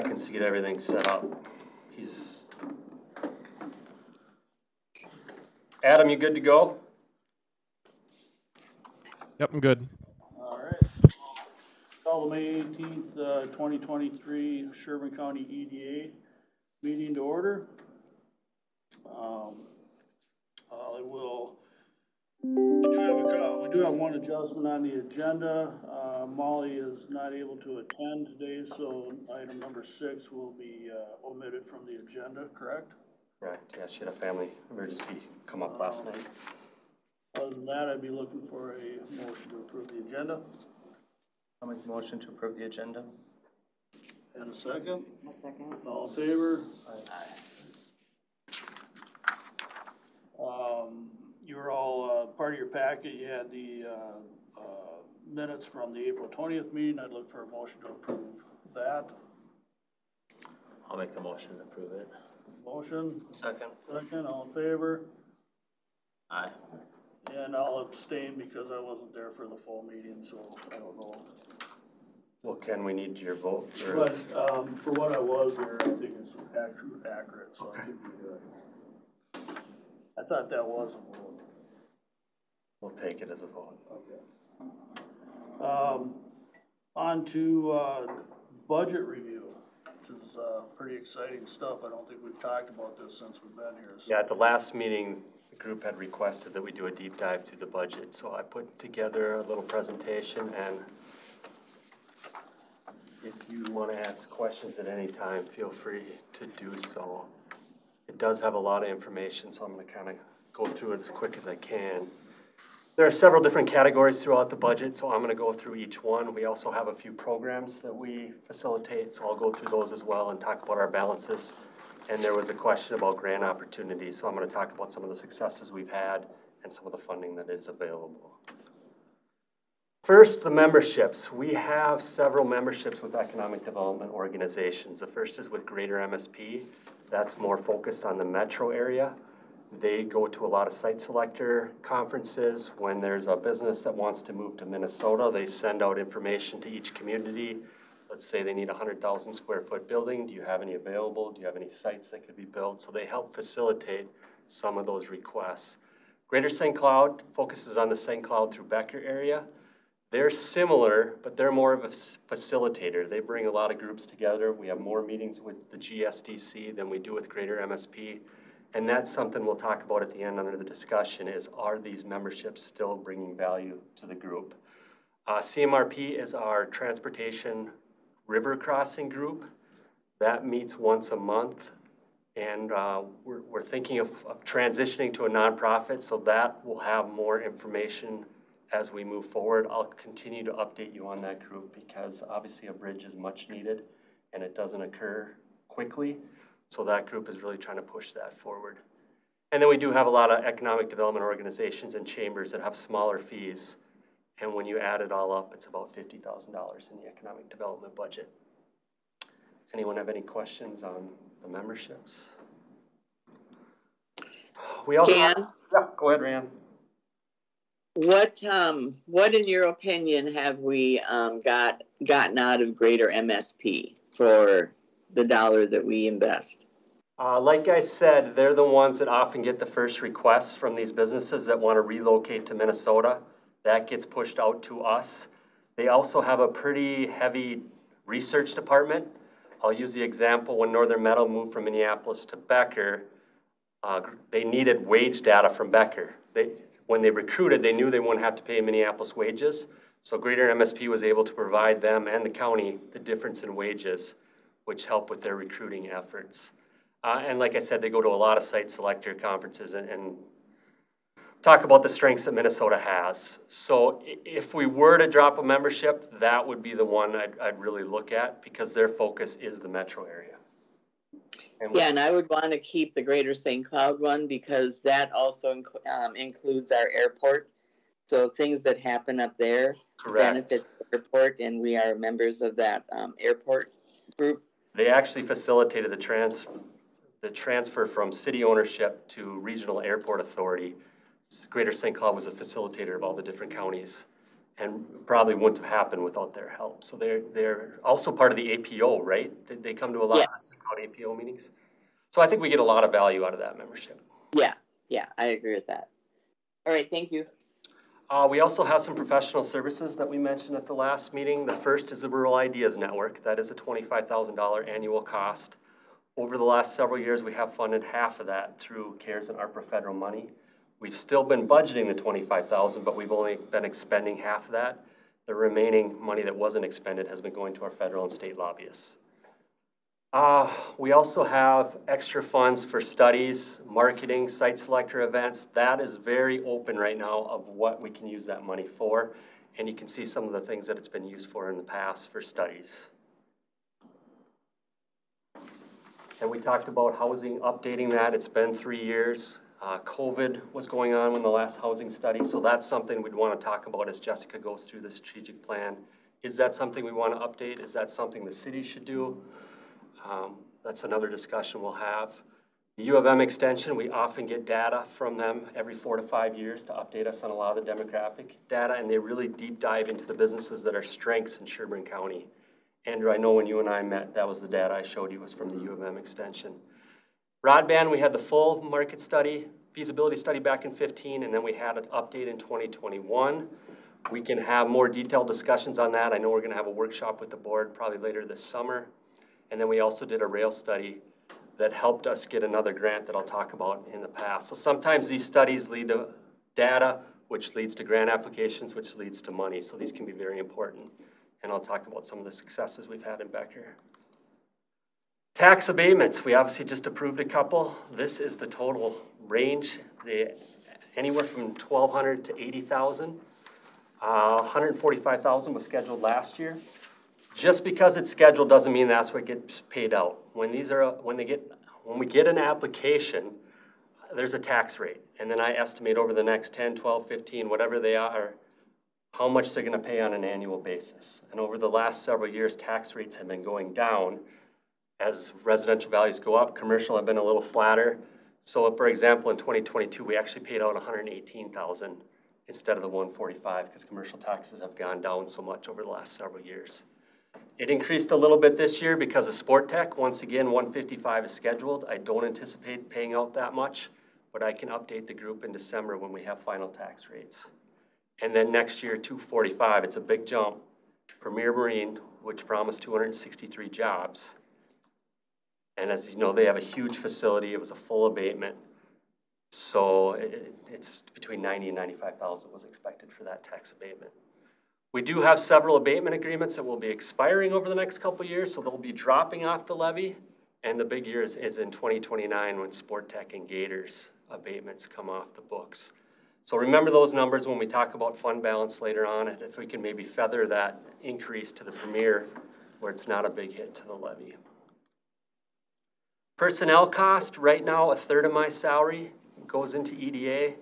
seconds to get everything set up. Adam, you good to go? Yep, I'm good. All right. Call the May 18th, 2023 Sherburne County EDA meeting to order. We do have one adjustment on the agenda. Molly is not able to attend today, so item number 6 will be omitted from the agenda, correct? Correct. Yeah, she had a family emergency come up last night. Other than that, I'd be looking for a motion to approve the agenda. I'll make a motion to approve the agenda. And a second? A second. All in favor? Aye. You were all, part of your packet, you had the minutes from the April 20th meeting. I'd look for a motion to approve that. I'll make the motion to approve it. Motion, Second. all in favor? Aye. And I'll abstain because I wasn't there for the full meeting, so I don't know. Well, Ken, we need your vote. But for what I was there, I think it's accurate, so Okay. I think we're good. I thought that was a vote. We'll take it as a vote. Okay. On to budget review, which is pretty exciting stuff. I don't think we've talked about this since we've been here. So. Yeah, at the last meeting, the group had requested that we do a deep dive through the budget. So I put together a little presentation, and if you want to ask questions at any time, feel free to do so. It does have a lot of information, so I'm going to kind of go through it as quick as I can. There are several different categories throughout the budget, so I'm going to go through each one. We also have a few programs that we facilitate, so I'll go through those as well and talk about our balances. And there was a question about grant opportunities, so I'm going to talk about some of the successes we've had and some of the funding that is available. First, the memberships. We have several memberships with economic development organizations. The first is with Greater MSP. That's more focused on the metro area. They go to a lot of site selector conferences. When there's a business that wants to move to Minnesota, they send out information to each community. Let's say they need a 100,000 square foot building. Do you have any available? Do you have any sites that could be built? So they help facilitate some of those requests. Greater St. Cloud focuses on the St. Cloud through Becker area. They're similar, but they're more of a facilitator. They bring a lot of groups together. We have more meetings with the GSDC than we do with Greater MSP. And that's something we'll talk about at the end under the discussion is, are these memberships still bringing value to the group? CMRP is our transportation river crossing group. That meets once a month. And we're thinking of transitioning to a nonprofit, so that will have more information as we move forward. I'll continue to update you on that group because obviously a bridge is much needed and it doesn't occur quickly. So that group is really trying to push that forward. And then we do have a lot of economic development organizations and chambers that have smaller fees. And when you add it all up, it's about $50,000 in the economic development budget. Anyone have any questions on the memberships? We also Dan? Yeah, go ahead, Rand. What in your opinion have we gotten out of Greater MSP for the dollar that we invest? Like I said, they're the ones that often get the first requests from these businesses that want to relocate to Minnesota. That gets pushed out to us. They also have a pretty heavy research department. I'll use the example when Northern Metal moved from Minneapolis to Becker, they needed wage data from Becker. When they recruited, they knew they wouldn't have to pay Minneapolis wages. So Greater MSP was able to provide them and the county the difference in wages, which helped with their recruiting efforts. And like I said, they go to a lot of site selector conferences and talk about the strengths that Minnesota has. So if we were to drop a membership, that would be the one I'd really look at because their focus is the metro area. And I would want to keep the Greater St. Cloud one because that also includes our airport. So things that happen up there benefit the airport, and we are members of that airport group. They actually facilitated the transfer from city ownership to regional airport authority. Greater St. Cloud was a facilitator of all the different counties and probably wouldn't have happened without their help. So they're also part of the APO, right? They come to a lot Yeah. of APO meetings. So I think we get a lot of value out of that membership. Yeah, I agree with that. All right, thank you. We also have some professional services that we mentioned at the last meeting. The first is the Rural Ideas Network. That is a $25,000 annual cost. Over the last several years, we have funded half of that through CARES and ARPA federal money. We've still been budgeting the $25,000, but we've only been expending half of that. The remaining money that wasn't expended has been going to our federal and state lobbyists. We also have extra funds for studies, marketing, site selector events. That is very open right now of what we can use that money for. And you can see some of the things that it's been used for in the past for studies. And we talked about housing, updating that. It's been 3 years. COVID was going on when the last housing study. So that's something we'd want to talk about as Jessica goes through the strategic plan. Is that something we want to update? Is that something the city should do? That's another discussion we'll have. The U of M extension, we often get data from them every 4 to 5 years to update us on a lot of the demographic data, and they really deep dive into the businesses that are strengths in Sherburne County. Andrew, I know when you and I met, that was the data I showed you was from the U of M extension. Broadband, we had the full market study, feasibility study back in 15, and then we had an update in 2021. We can have more detailed discussions on that. I know we're gonna have a workshop with the board probably later this summer. And then we also did a rail study that helped us get another grant that I'll talk about in the past. So sometimes these studies lead to data, which leads to grant applications, which leads to money. So these can be very important. And I'll talk about some of the successes we've had in Becker. Tax abatements, we obviously just approved a couple. This is the total range, anywhere from 1,200 to 80,000. 145,000 was scheduled last year. Just because it's scheduled doesn't mean that's what gets paid out. When we get an application, there's a tax rate. And then I estimate over the next 10, 12, 15, whatever they are, how much they're gonna pay on an annual basis. And over the last several years, tax rates have been going down. As residential values go up, commercial have been a little flatter. So for example, in 2022, we actually paid out 118,000 instead of the 145 because commercial taxes have gone down so much over the last several years. It increased a little bit this year because of Sport Tech. Once again, 155 is scheduled. I don't anticipate paying out that much, but I can update the group in December when we have final tax rates. And then next year, 245, it's a big jump. Premier Marine, which promised 263 jobs. And as you know, they have a huge facility. It was a full abatement. So it's between 90 and 95,000 was expected for that tax abatement. We do have several abatement agreements that will be expiring over the next couple of years, so they'll be dropping off the levy. And the big year is in 2029 when Sport Tech and Gators abatements come off the books. So remember those numbers when we talk about fund balance later on, and if we can maybe feather that increase to the Premier where it's not a big hit to the levy. Personnel cost, right now a third of my salary goes into EDA,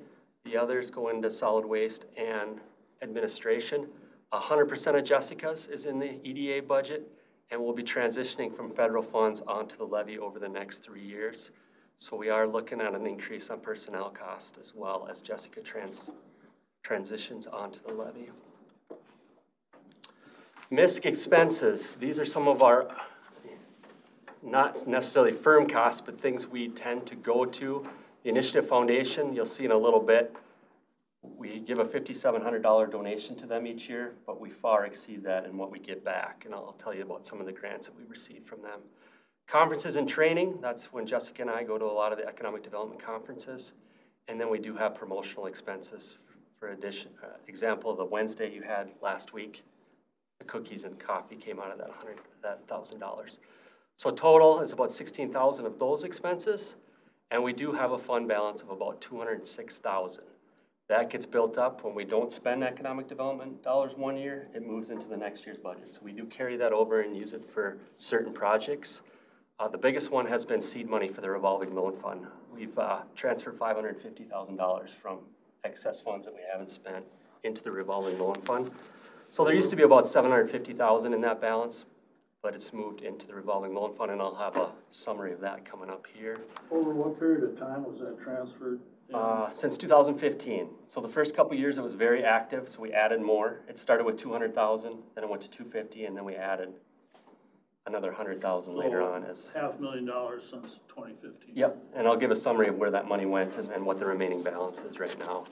the others go into solid waste and administration. 100% of Jessica's is in the EDA budget, and we'll be transitioning from federal funds onto the levy over the next 3 years. So we are looking at an increase on personnel cost as well as Jessica transitions onto the levy. MISC expenses, these are some of our, not necessarily firm costs, but things we tend to go to. The Initiative Foundation, you'll see in a little bit, we give a $5,700 donation to them each year, but we far exceed that in what we get back. And I'll tell you about some of the grants that we receive from them. Conferences and training, that's when Jessica and I go to a lot of the economic development conferences. And then we do have promotional expenses for addition. Example, the Wednesday you had last week, the cookies and coffee came out of that $1,000. So total is about 16,000 of those expenses. And we do have a fund balance of about 206,000. That gets built up when we don't spend economic development dollars 1 year, it moves into the next year's budget. So we do carry that over and use it for certain projects. The biggest one has been seed money for the revolving loan fund. We've transferred $550,000 from excess funds that we haven't spent into the revolving loan fund. So there used to be about $750,000 in that balance, but it's moved into the revolving loan fund, and I'll have a summary of that coming up here. Over what period of time was that transferred Since 2015. So the first couple years it was very active, so we added more. It started with 200,000, then it went to 250, and then we added another 100,000 later on. As $500,000 since 2015. Yep, and I'll give a summary of where that money went and what the remaining balance is right now.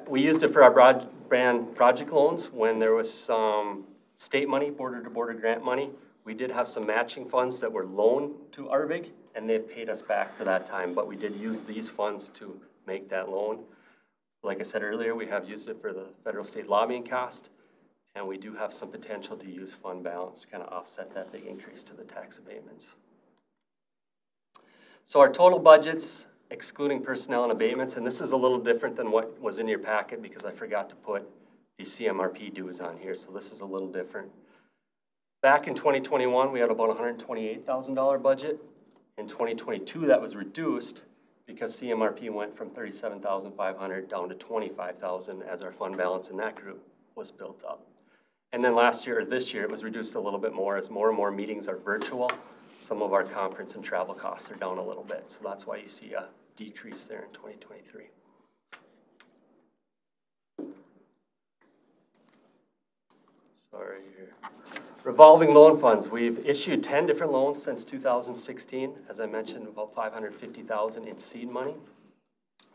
We used it for our broadband project loans when there was some state money, border-to-border grant money. We did have some matching funds that were loaned to ARVIG, and they've paid us back for that time, but we did use these funds to make that loan. Like I said earlier, we have used it for the federal state lobbying cost, and we do have some potential to use fund balance to kind of offset that big increase to the tax abatements. So our total budgets, excluding personnel and abatements, and this is a little different than what was in your packet because I forgot to put the CMRP dues on here, so this is a little different. Back in 2021, we had about $128,000 budget. In 2022, that was reduced because CMRP went from $37,500 down to $25,000 as our fund balance in that group was built up. And then last year, or this year, it was reduced a little bit more as more and more meetings are virtual. Some of our conference and travel costs are down a little bit, so that's why you see a decrease there in 2023. Sorry here. Revolving loan funds. We've issued 10 different loans since 2016. As I mentioned, about $550,000 in seed money.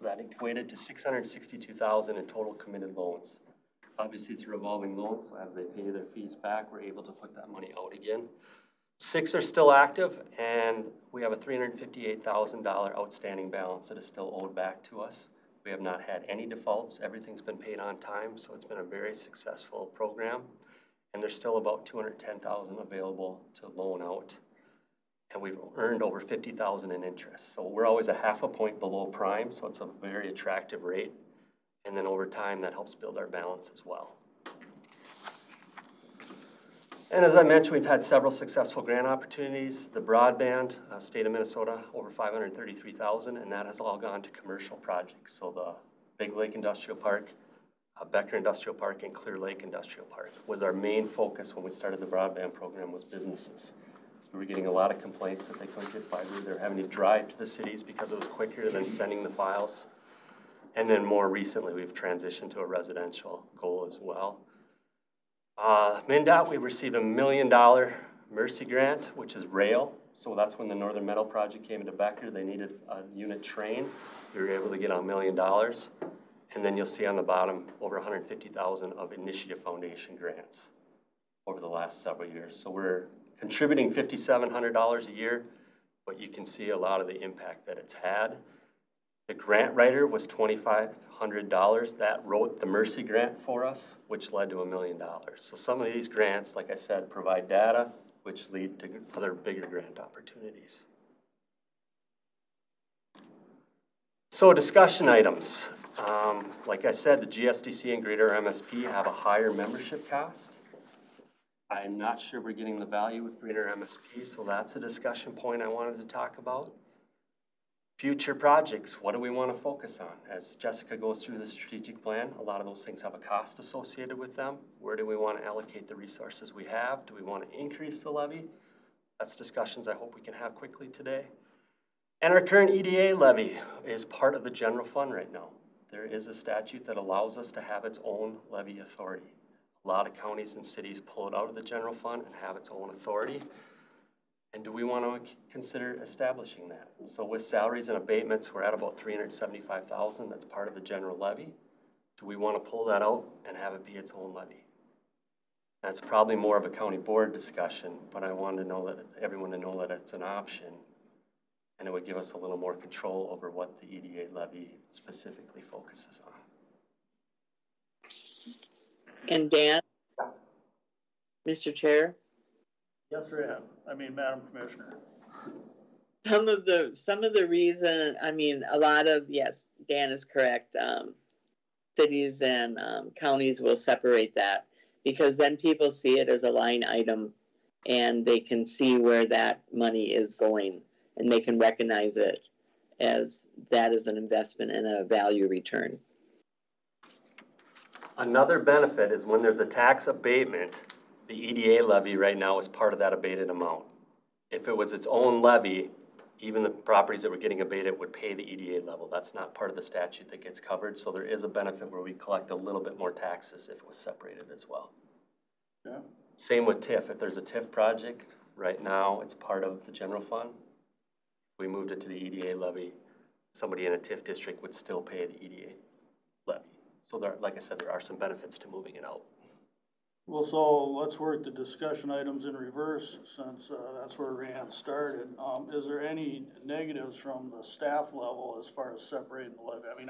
That equated to $662,000 in total committed loans. Obviously, it's a revolving loan, so as they pay their fees back, we're able to put that money out again. 6 are still active, and we have a $358,000 outstanding balance that is still owed back to us. We have not had any defaults. Everything's been paid on time, so it's been a very successful program. And there's still about $210,000 available to loan out. And we've earned over $50,000 in interest. So we're always a half a point below prime, so it's a very attractive rate. And then over time, that helps build our balance as well. And as I mentioned, we've had several successful grant opportunities. The broadband, state of Minnesota, over $533,000, and that has all gone to commercial projects. So the Big Lake Industrial Park, Becker Industrial Park, and Clear Lake Industrial Park was our main focus when we started the broadband program, was businesses. We were getting a lot of complaints that they couldn't get fiber. They were having to drive to the cities because it was quicker than sending the files. And then more recently, we've transitioned to a residential goal as well. MnDOT, we received a $1 million Mercy grant, which is rail. So that's when the Northern Metal project came into Becker. They needed a unit train. We were able to get $1 million. And then you'll see on the bottom, over $150,000 of Initiative Foundation grants over the last several years. So we're contributing $5,700 a year, but you can see a lot of the impact that it's had. The grant writer was $2,500 that wrote the Mercy grant for us, which led to $1 million. So some of these grants, like I said, provide data, which lead to other bigger grant opportunities. So discussion items. Like I said, the GSDC and Greater MSP have a higher membership cost. I'm not sure we're getting the value with Greater MSP, so that's a discussion point I wanted to talk about. Future projects, what do we want to focus on? As Jessica goes through the strategic plan, a lot of those things have a cost associated with them. Where do we want to allocate the resources we have? Do we want to increase the levy? That's discussions I hope we can have quickly today. And our current EDA levy is part of the general fund right now. There is a statute that allows us to have its own levy authority. A lot of counties and cities pull it out of the general fund and have its own authority. And do we want to consider establishing that? So with salaries and abatements, we're at about $375,000. That's part of the general levy. Do we want to pull that out and have it be its own levy? That's probably more of a county board discussion, but I wanted to know that everyone to know that it's an option, and it would give us a little more control over what the EDA levy specifically focuses on. And Dan, Mr. Chair? Yes, Madam Commissioner. Some of the reason, a lot of, yes, Dan is correct. Cities and counties will separate that because then people see it as a line item and they can see where that money is going and they can recognize it as that is an investment and a value return. Another benefit is when there's a tax abatement, the EDA levy right now is part of that abated amount. If it was its own levy, even the properties that were getting abated would pay the EDA level. That's not part of the statute that gets covered, so there is a benefit where we collect a little bit more taxes if it was separated as well. Yeah. Same with TIF. If there's a TIF project, right now it's part of the general fund. If we moved it to the EDA levy, somebody in a TIF district would still pay the EDA levy. So there, like I said, there are some benefits to moving it out. Well, so let's work the discussion items in reverse, since that's where Rand started. Is there any negatives from the staff level as far as separating the levy? I mean,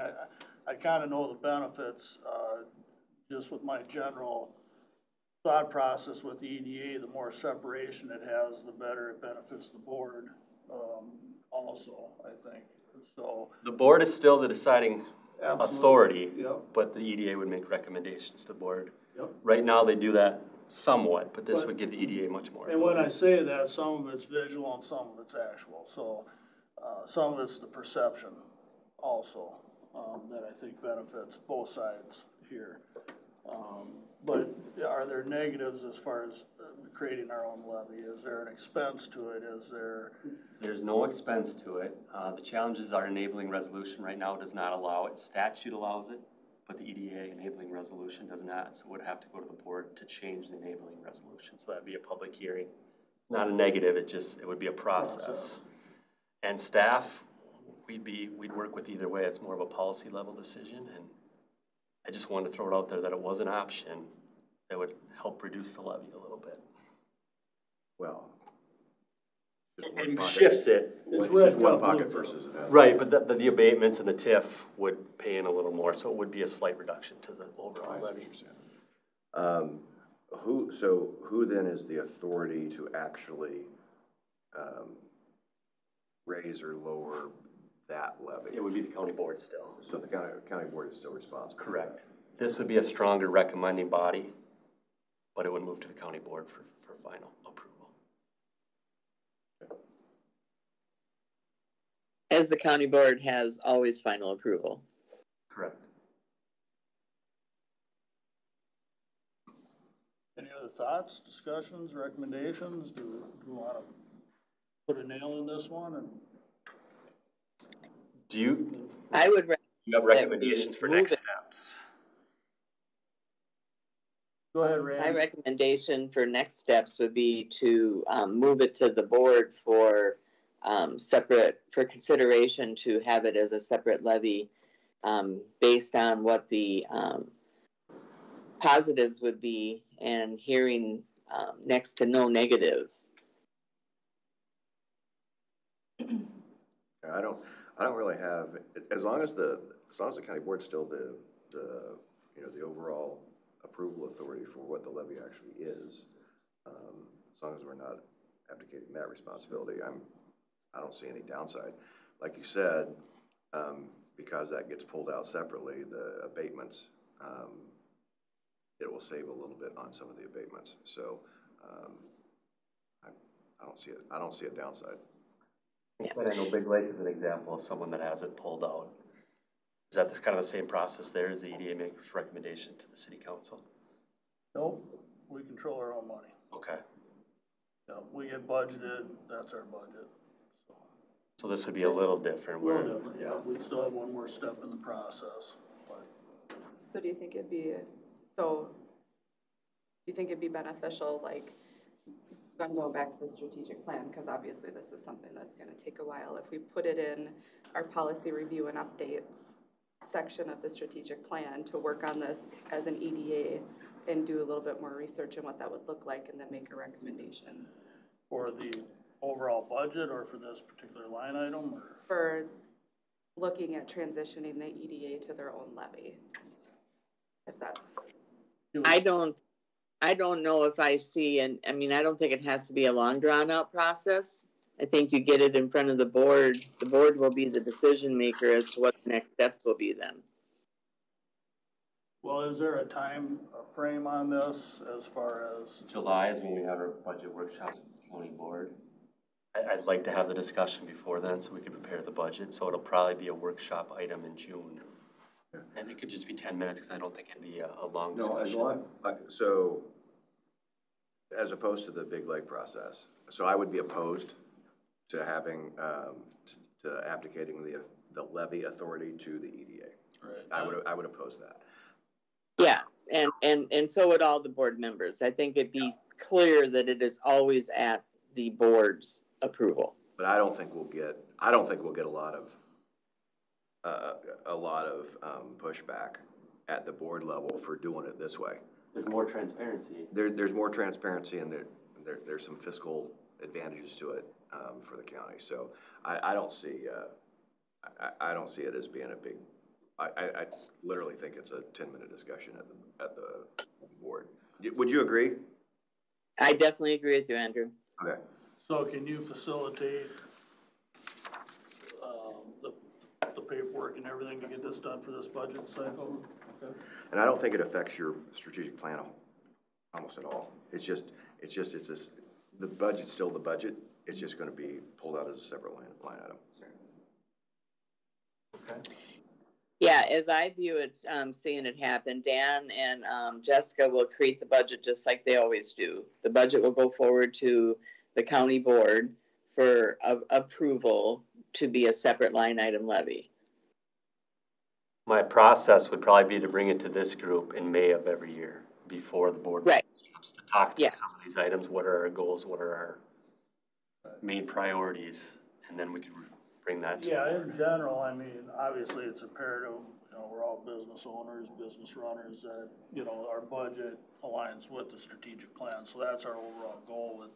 I kind of know the benefits, just with my general thought process with the EDA. The more separation it has, the better it benefits the board, also, I think. So the board is still the deciding authority, yep. But the EDA would make recommendations to the board. Yep. Right now they do that somewhat, but this would give the EDA much more And authority. when I say that, some of it's visual and some of it's actual. So some of it's the perception also, that I think benefits both sides here. But are there negatives as far as creating our own levy? Is there an expense to it? Is there? There's no expense to it. The challenges are enabling resolution right now does not allow it. Statute allows it, but the EDA enabling resolution does not. So it would have to go to the board to change the enabling resolution. So that'd be a public hearing. It's not a negative, it would be a process. And staff, we'd work with either way. It's more of a policy level decision, and I just wanted to throw it out there that it was an option that would help reduce the levy a little bit. Well, It shifts it. It's just one pocket versus another. Right, but the abatements and the TIF would pay in a little more, so it would be a slight reduction to the overall I see what levy. you're saying. Who then is the authority to actually raise or lower that levy? It would be the county board still. So the county board is still responsible. Correct. This would be a stronger recommending body, but it would move to the county board for final approval. As the county board has always final approval. Correct. Any other thoughts, discussions, recommendations? Do we want to put a nail in this one? And Do you have recommendations for next steps? go ahead, Rand. My recommendation for next steps would be to move it to the board for consideration to have it as a separate levy based on what the positives would be and hearing next to no negatives. I don't really have, as long as the county board's still the overall approval authority for what the levy actually is, as long as we're not abdicating that responsibility, I don't see any downside. Like you said, because that gets pulled out separately, the abatements, it will save a little bit on some of the abatements. So I don't see a downside. Yeah. But I know Big Lake is an example of someone that has it pulled out. Is that kind of the same process there as the EDA makes recommendation to the city council? Nope, we control our own money. Okay. Yeah, we get budgeted, that's our budget. So this would be a little different. A little different, yeah. We still have one more step in the process. So do you think it'd be beneficial, like, I'm going back to the strategic plan, because obviously this is something that's going to take a while. If we put it in our policy review and updates section of the strategic plan to work on this as an EDA and do a little bit more research on what that would look like and then make a recommendation. For the overall budget or for this particular line item? Or? For looking at transitioning the EDA to their own levy. If that's... I don't know if I see, and I mean, I don't think it has to be a long drawn out process. I think you get it in front of the board. The board will be the decision maker as to what the next steps will be then. Well, is there a time frame on this as far as? July is when we have our budget workshops with the county board. I'd like to have the discussion before then so we can prepare the budget. So it'll probably be a workshop item in June. And it could just be 10 minutes because I don't think it'd be a long discussion. So, as opposed to the Big Lake process, so I would be opposed to having, to abdicating the levy authority to the EDA. Right. I would oppose that. Yeah, and so would all the board members. I think it'd be clear that it is always at the board's approval. But I don't think we'll get a lot of pushback at the board level for doing it this way. There's more transparency. There's more transparency, and there's some fiscal advantages to it for the county. So I don't see it as being a big. I literally think it's a 10-minute discussion at the board. Would you agree? I definitely agree with you, Andrew. Okay. So can you facilitate, the paperwork and everything to get this done for this budget cycle? Okay. And I don't think it affects your strategic plan almost at all. It's just the budget's still the budget. It's just going to be pulled out as a separate line item. Okay. Yeah, as I view it, seeing it happen, Dan and Jessica will create the budget just like they always do. The budget will go forward to the county board for approval to be a separate line item levy. My process would probably be to bring it to this group in May of every year before the board Right. comes to talk through Yes. some of these items. What are our goals? What are our main priorities? And then we could bring that to. Yeah, in general, I mean, obviously it's imperative, we're all business owners, business runners, that, our budget aligns with the strategic plan. So that's our overall goal with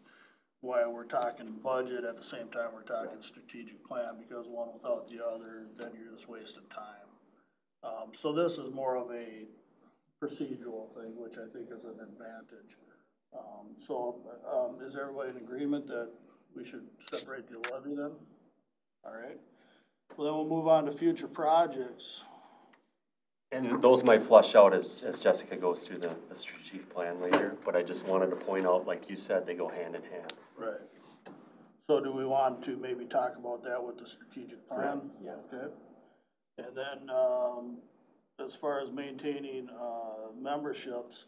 why we're talking budget at the same time we're talking strategic plan, because one without the other, then you're just wasting time. So this is more of a procedural thing, which I think is an advantage. Is everybody in agreement that we should separate the levy then? All right. Well, then we'll move on to future projects. And those might flush out as Jessica goes through the strategic plan later, but I just wanted to point out, like you said, they go hand in hand. Right. So do we want to maybe talk about that with the strategic plan? Yeah. Okay. And then, as far as maintaining, memberships,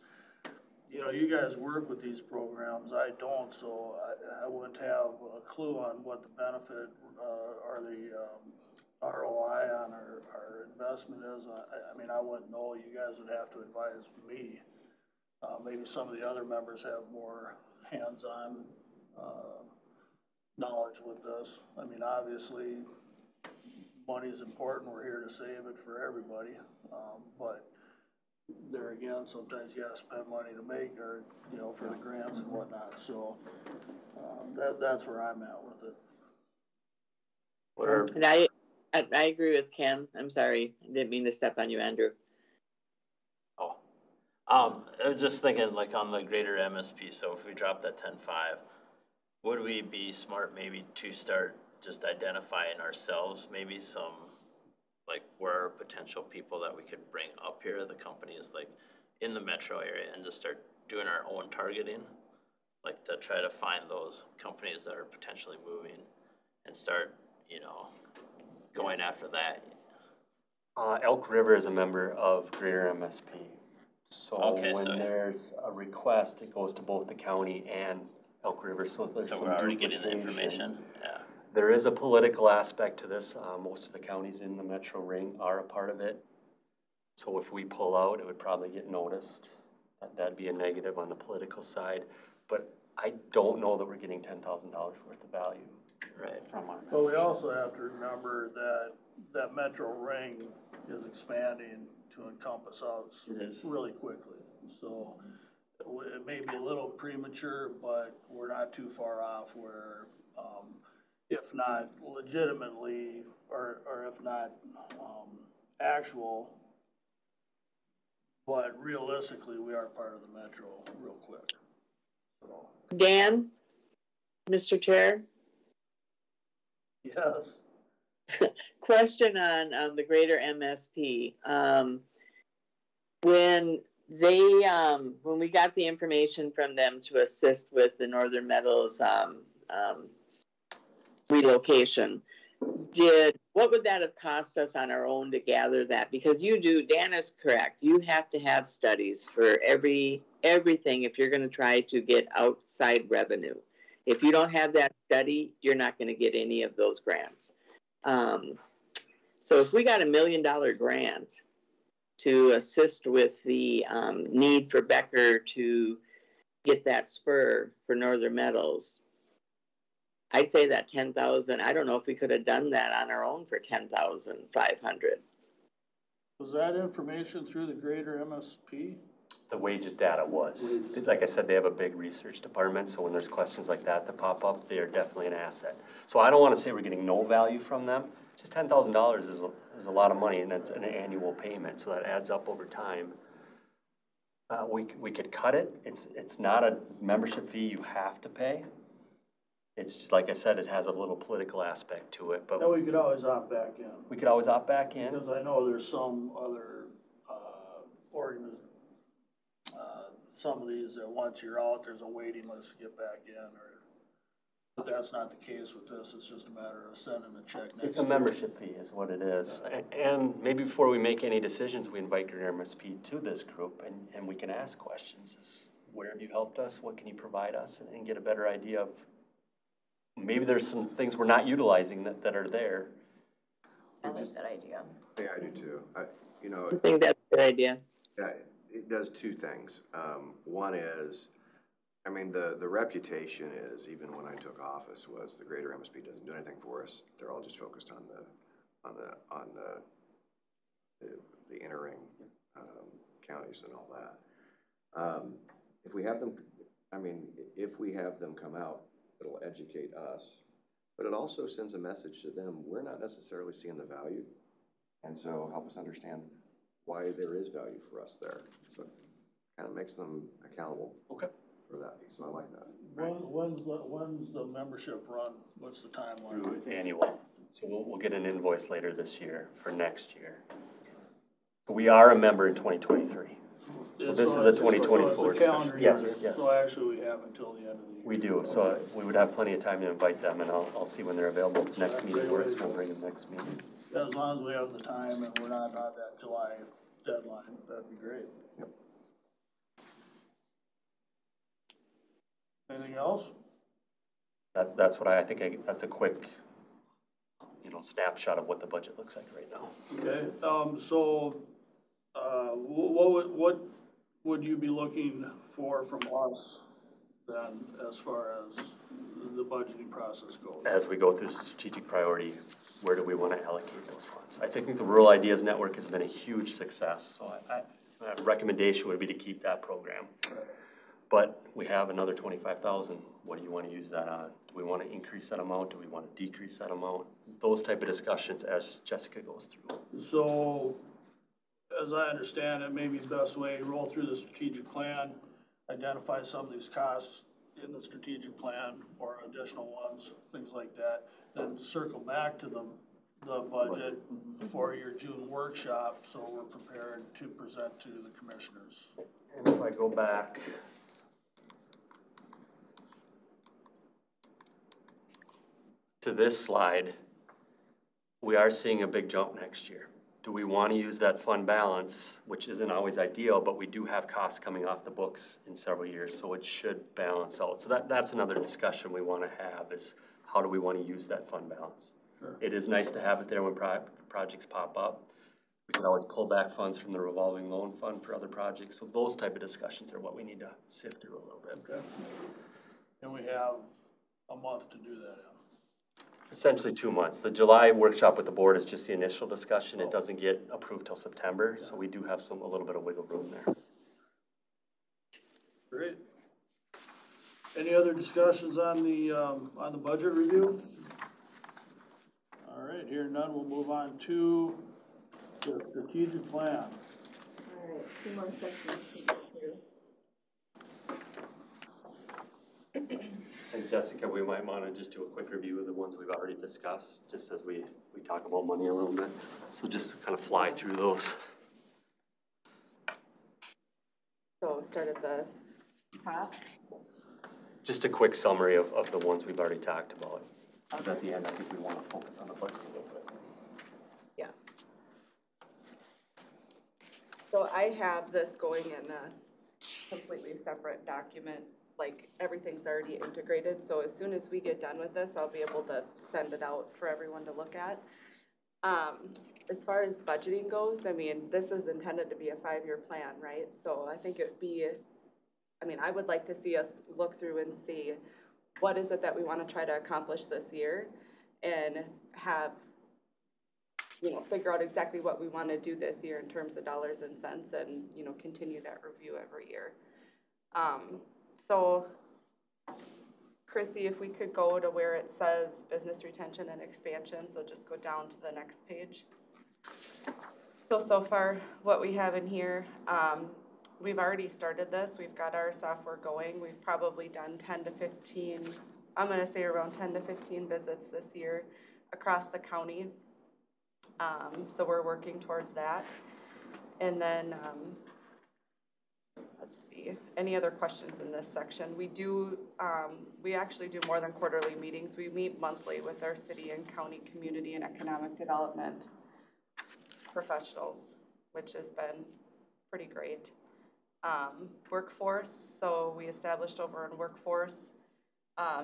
you guys work with these programs, I don't, so I wouldn't have a clue on what the benefit, or the, ROI on our investment is. I mean, I wouldn't know, you guys would have to advise me. Maybe some of the other members have more hands-on, knowledge with this. I mean, obviously, money's important, we're here to save it for everybody, but there again, sometimes you gotta spend money to make, or, for the grants and whatnot, so, that's where I'm at with it. And I agree with Ken. I'm sorry, I didn't mean to step on you, Andrew. I was just thinking, like, on the greater MSP, so if we drop that 10.5, would we be smart maybe to start just identifying ourselves, maybe some, like, where are potential people that we could bring up here, the companies, like, in the metro area, and just start doing our own targeting, like, to try to find those companies that are potentially moving and start, going after that. Elk River is a member of Greater MSP. So Okay, when there's a request, it goes to both the county and Elk River, so there's So some we're already getting the duplication. information, yeah. There is a political aspect to this. Most of the counties in the metro ring are a part of it. So if we pull out, it would probably get noticed. That'd be a negative on the political side. But I don't know that we're getting $10,000 worth of value. Right. From our But we also have to remember that metro ring is expanding to encompass us It is. really quickly. So it may be a little premature, but we're not too far off where, if not legitimately, or if not, actual, but realistically, we are part of the metro real quick. So, Dan, Mr. Chair? yes. Question on the greater MSP. When we got the information from them to assist with the Northern Meadows relocation, what would that have cost us on our own to gather that? Because Dan is correct, you have to have studies for everything if you're going to try to get outside revenue. If you don't have that study, you're not going to get any of those grants. So if we got $1 million grant to assist with the need for Becker to get that spur for Northern Meadows, I'd say that 10,000. I don't know if we could have done that on our own for 10,500. Was that information through the greater MSP? The wages data was. Like I said, they have a big research department, so when there's questions like that that pop up, they are definitely an asset. So I don't wanna say we're getting no value from them, just $10,000 is a lot of money, and that's an annual payment, so that adds up over time. We could cut it, it's not a membership fee you have to pay. It's just, like I said, it has a little political aspect to it, but No, we could always opt back in. we could always opt back in. Because I know there's some other, some of these that once you're out, there's a waiting list to get back in, but that's not the case with this, it's just a matter of sending a check next. It's a membership fee is what it is. And maybe before we make any decisions, we invite your MSP to this group and we can ask questions. Where have you helped us? What can you provide us? And get a better idea of, maybe there's some things we're not utilizing that are there. I like that idea. Yeah, I do too. I think that's a good idea. Yeah, it does two things. One is, I mean, the reputation is, even when I took office, was the greater MSP doesn't do anything for us. They're all just focused on the entering counties and all that. If we have them, if we have them come out, it'll educate us, but it also sends a message to them. We're not necessarily seeing the value, and so help us understand why there is value for us there. So it kind of makes them accountable. Okay. For that, so I like that. When's the membership run? What's the timeline? It's annual. So we'll get an invoice later this year for next year. But we are a member in 2023. So this is a 2024 discussion. Yes, yes. So actually we have until the end of the year. We do, so we would have plenty of time to invite them, and I'll see when they're available. If the next meeting works, we'll bring them next meeting. As long as we have the time and we're not on that July deadline, that'd be great. Yep. Anything else? That's what I think, that's a quick, snapshot of what the budget looks like right now. Okay, what would you be looking for from us then, as far as the budgeting process goes? As we go through strategic priority, where do we want to allocate those funds? I think the Rural Ideas Network has been a huge success, so my recommendation would be to keep that program. But we have another 25,000. What do you want to use that on? Do we want to increase that amount? Do we want to decrease that amount? Those type of discussions as Jessica goes through. So, as I understand it, maybe the best way, roll through the strategic plan, identify some of these costs in the strategic plan or additional ones, things like that, then circle back to the budget for your June workshop, so we're prepared to present to the commissioners. And if I go back to this slide, we are seeing a big jump next year. Do we want to use that fund balance, which isn't always ideal, but we do have costs coming off the books in several years, so it should balance out. So that's another discussion we want to have, is how do we want to use that fund balance? Sure. It is nice to have it there when projects pop up. We can always pull back funds from the revolving loan fund for other projects. So those type of discussions are what we need to sift through a little bit. Okay. And we have a month to do that in. Essentially 2 months. The July workshop with the board is just the initial discussion. It doesn't get approved till September, so we do have a little bit of wiggle room there. Great. Any other discussions on the budget review? All right, hearing none, we'll move on to the strategic plan. All right, 2 more sections to go through. And Jessica, we might want to just do a quick review of the ones we've already discussed, just as we talk about money a little bit. So just kind of fly through those. So start at the top. Just a quick summary of the ones we've already talked about. Because at the end, I think we want to focus on the budget a little bit. Yeah. So I have this going in a completely separate document, like, everything's already integrated, so as soon as we get done with this, I'll be able to send it out for everyone to look at. As far as budgeting goes, I mean, this is intended to be a 5-year plan, right? So I think it'd be, I mean, I would like to see us look through and see what is it that we want to try to accomplish this year and have, you know, figure out exactly what we want to do this year in terms of dollars and cents and, you know, continue that review every year. So Chrissy, if we could go to where it says business retention and expansion, so just go down to the next page. So far, what we have in here, we've already started this. We've got our software going. We've probably done 10 to 15, I'm gonna say around 10 to 15 visits this year across the county. So we're working towards that. And then, let's see, any other questions in this section? We actually do more than quarterly meetings. We meet monthly with our city and county community and economic development professionals, which has been pretty great. Workforce, so we established over in workforce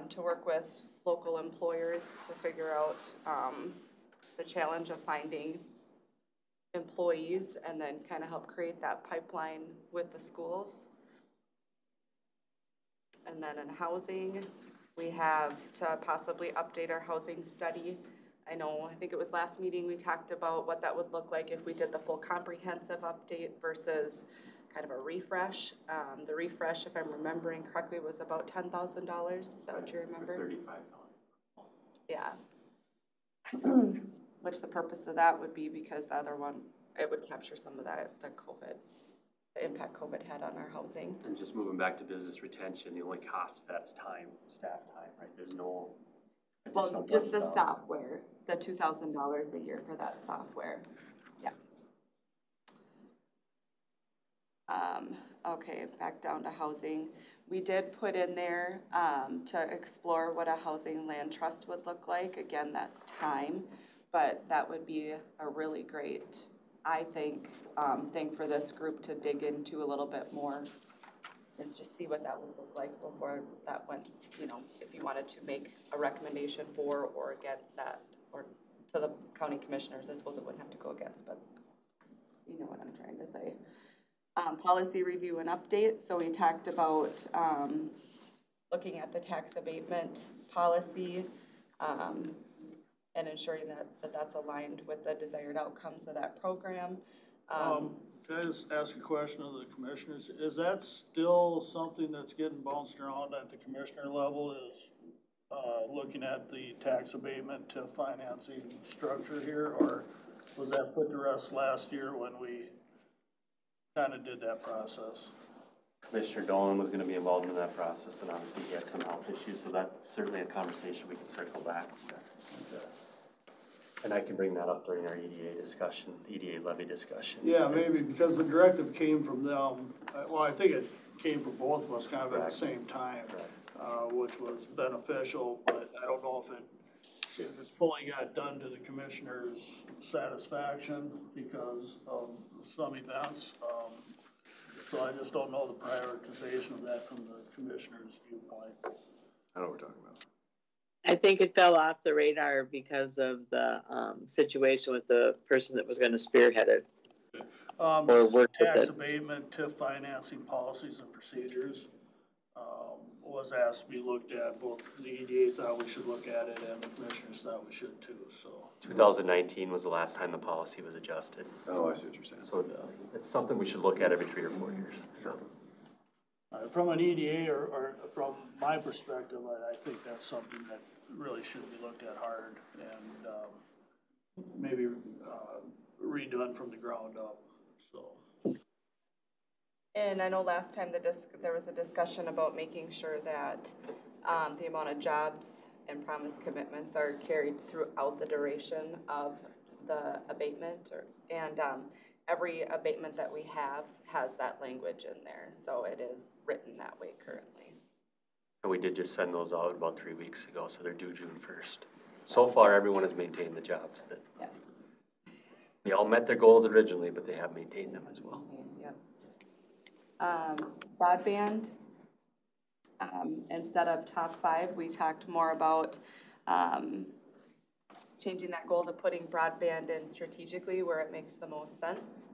to work with local employers to figure out the challenge of finding employees and then kind of help create that pipeline with the schools. And then in housing, we have to possibly update our housing study. I think it was last meeting we talked about what that would look like if we did the full comprehensive update versus kind of a refresh. The refresh, if I'm remembering correctly, was about $10,000. Is that what you remember? 35,000. Yeah. Which the purpose of that would be because the other one, it would capture some of that, the impact COVID had on our housing. And just moving back to business retention, the only cost of that is time, staff time, right? There's no. Well, just the software, the $2,000 a year for that software. Yeah. Okay, back down to housing. We did put in there to explore what a housing land trust would look like. Again, that's time, but that would be a really great, I think, thing for this group to dig into a little bit more and just see what that would look like before that went, you know, if you wanted to make a recommendation for or against that, or to the county commissioners. I suppose it wouldn't have to go against, but you know what I'm trying to say. Policy review and update. So we talked about looking at the tax abatement policy and ensuring that that's aligned with the desired outcomes of that program. Can I just ask a question of the commissioners? Is that still something that's getting bounced around at the commissioner level, is looking at the tax abatement to financing structure here, or was that put to rest last year when we kind of did that process? Commissioner Dolan was going to be involved in that process, and obviously he had some health issues, so that's certainly a conversation we can circle back. Okay. And I can bring that up during our EDA discussion, the EDA levy discussion. Yeah, maybe, because the directive came from them. Well, I think it came from both of us kind of at the same time, which was beneficial, but I don't know if it fully got done to the commissioner's satisfaction because of some events. So I just don't know the prioritization of that from the commissioner's viewpoint. I know what we're talking about. I think it fell off the radar because of the situation with the person that was going to spearhead it. Or work with Tax it. abatement, TIF financing policies and procedures was asked to be looked at. Both the EDA thought we should look at it and the commissioners thought we should too, so. 2019 was the last time the policy was adjusted. Oh, I see what you're saying. So it's something we should look at every 3 or 4 years. Sure. From an EDA or from my perspective, I think that's something that really should be looked at hard and maybe redone from the ground up, so. And I know last time there was a discussion about making sure that the amount of jobs and promised commitments are carried throughout the duration of the abatement, and every abatement that we have has that language in there, so it is written that way currently. And we did just send those out about 3 weeks ago, so they're due June 1st. So far, everyone has maintained the jobs that. Yes. They all met their goals originally, but they have maintained them as well. Yep. Broadband, Instead of top 5, we talked more about changing that goal to putting broadband in strategically where it makes the most sense.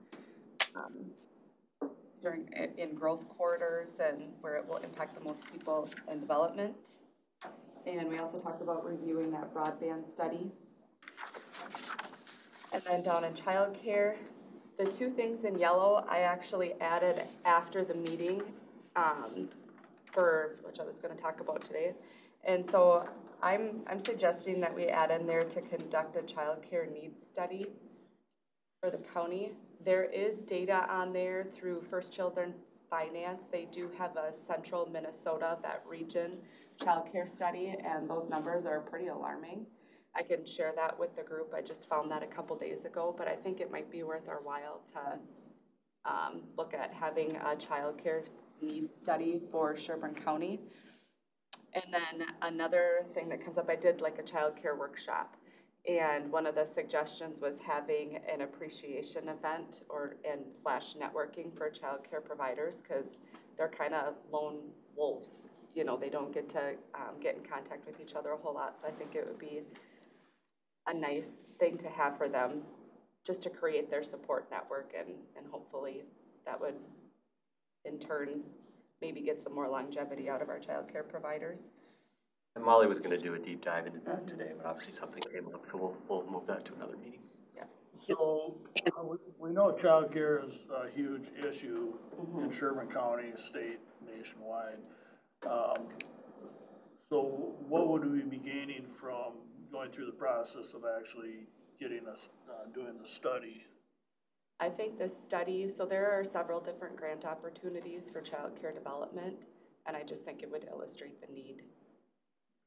In growth corridors and where it will impact the most people and development. And we also talked about reviewing that broadband study. And then down in childcare, the 2 things in yellow, I actually added after the meeting which I was gonna talk about today. And so I'm suggesting that we add in there to conduct a childcare needs study for the county. There is data on there through First Children's Finance. They do have a central Minnesota, that region, childcare study, and those numbers are pretty alarming. I can share that with the group. I just found that a couple days ago, but I think it might be worth our while to look at having a childcare needs study for Sherburne County. And then another thing that comes up, I did like a childcare workshop. And one of the suggestions was having an appreciation event / networking for childcare providers, because they're kind of lone wolves. You know, they don't get to get in contact with each other a whole lot. So I think it would be a nice thing to have for them, just to create their support network, and hopefully that would in turn maybe get some more longevity out of our childcare providers. And Molly was going to do a deep dive into that today, but obviously something came up, so we'll move that to another meeting. Yeah. So we know childcare is a huge issue in Sherburne County, state, nationwide. So what would we be gaining from going through the process of actually getting us doing the study? I think this study, so there are several different grant opportunities for childcare development, and I just think it would illustrate the need.